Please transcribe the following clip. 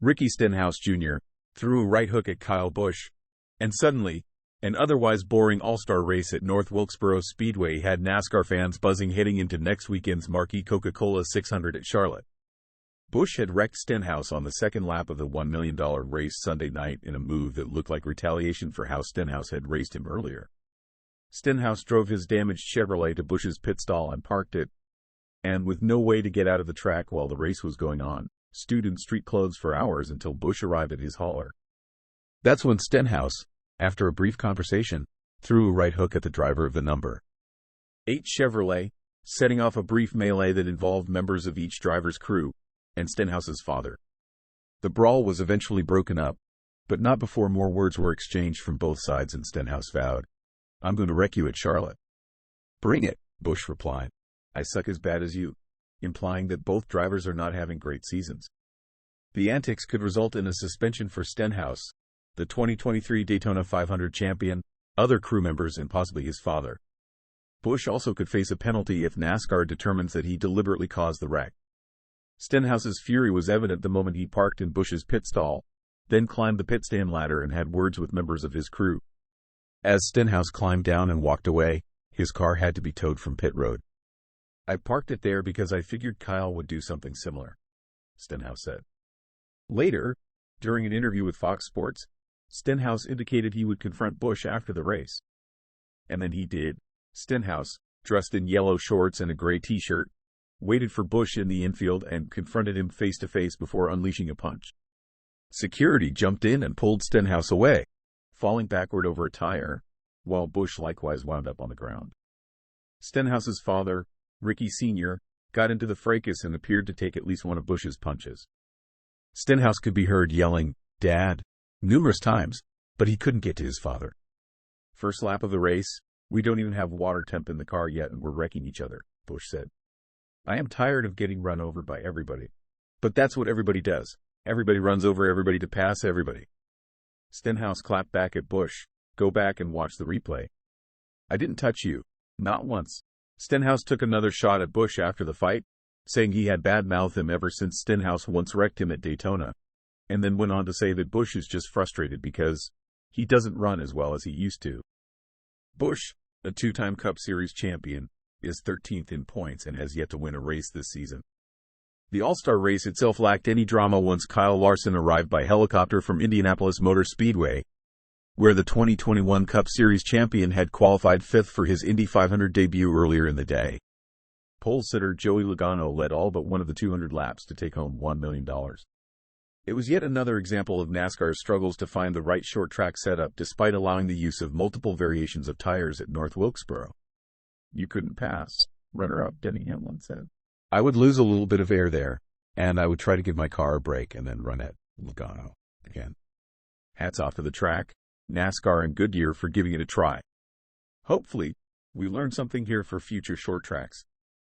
Ricky Stenhouse Jr. threw a right hook at Kyle Busch, and suddenly, an otherwise boring all-star race at North Wilkesboro Speedway had NASCAR fans buzzing heading into next weekend's marquee Coca-Cola 600 at Charlotte. Busch had wrecked Stenhouse on the second lap of the $1 million race Sunday night in a move that looked like retaliation for how Stenhouse had raced him earlier. Stenhouse drove his damaged Chevrolet to Busch's pit stall and parked it, and with no way to get out of the track while the race was going on, stewed in street clothes for hours until Busch arrived at his hauler. That's when Stenhouse, after a brief conversation, threw a right hook at the driver of the number 8 Chevrolet, setting off a brief melee that involved members of each driver's crew and Stenhouse's father. The brawl was eventually broken up, but not before more words were exchanged from both sides, and Stenhouse vowed, "I'm going to wreck you at Charlotte." "Bring it," Busch replied. "I suck as bad as you," implying that both drivers are not having great seasons. The antics could result in a suspension for Stenhouse, the 2023 Daytona 500 champion, other crew members, and possibly his father. Busch also could face a penalty if NASCAR determines that he deliberately caused the wreck. Stenhouse's fury was evident the moment he parked in Busch's pit stall, then climbed the pit stand ladder and had words with members of his crew. As Stenhouse climbed down and walked away, his car had to be towed from pit road. "I parked it there because I figured Kyle would do something similar," Stenhouse said. Later, during an interview with Fox Sports, Stenhouse indicated he would confront Busch after the race. And then he did. Stenhouse, dressed in yellow shorts and a gray t-shirt, waited for Busch in the infield and confronted him face-to-face before unleashing a punch. Security jumped in and pulled Stenhouse away, falling backward over a tire, while Busch likewise wound up on the ground. Stenhouse's father, Ricky Sr., got into the fracas and appeared to take at least one of Busch's punches. Stenhouse could be heard yelling, "Dad," numerous times, but he couldn't get to his father. "First lap of the race, we don't even have water temp in the car yet and we're wrecking each other," Busch said. "I am tired of getting run over by everybody. But that's what everybody does. Everybody runs over everybody to pass everybody." Stenhouse clapped back at Busch, "Go back and watch the replay. I didn't touch you. Not once." Stenhouse took another shot at Busch after the fight, saying he had bad-mouthed him ever since Stenhouse once wrecked him at Daytona, and then went on to say that Busch is just frustrated because he doesn't run as well as he used to. Busch, a two-time Cup Series champion, is 13th in points and has yet to win a race this season. The All-Star race itself lacked any drama once Kyle Larson arrived by helicopter from Indianapolis Motor Speedway, where the 2021 Cup Series champion had qualified 5th for his Indy 500 debut earlier in the day. Pole sitter Joey Logano led all but one of the 200 laps to take home $1 million. It was yet another example of NASCAR's struggles to find the right short-track setup despite allowing the use of multiple variations of tires at North Wilkesboro. "You couldn't pass," runner-up Denny Hamlin said. "I would lose a little bit of air there, and I would try to give my car a break and then run at Logano again." Hats off to the track, NASCAR, and Goodyear for giving it a try. Hopefully, we learned something here for future short tracks.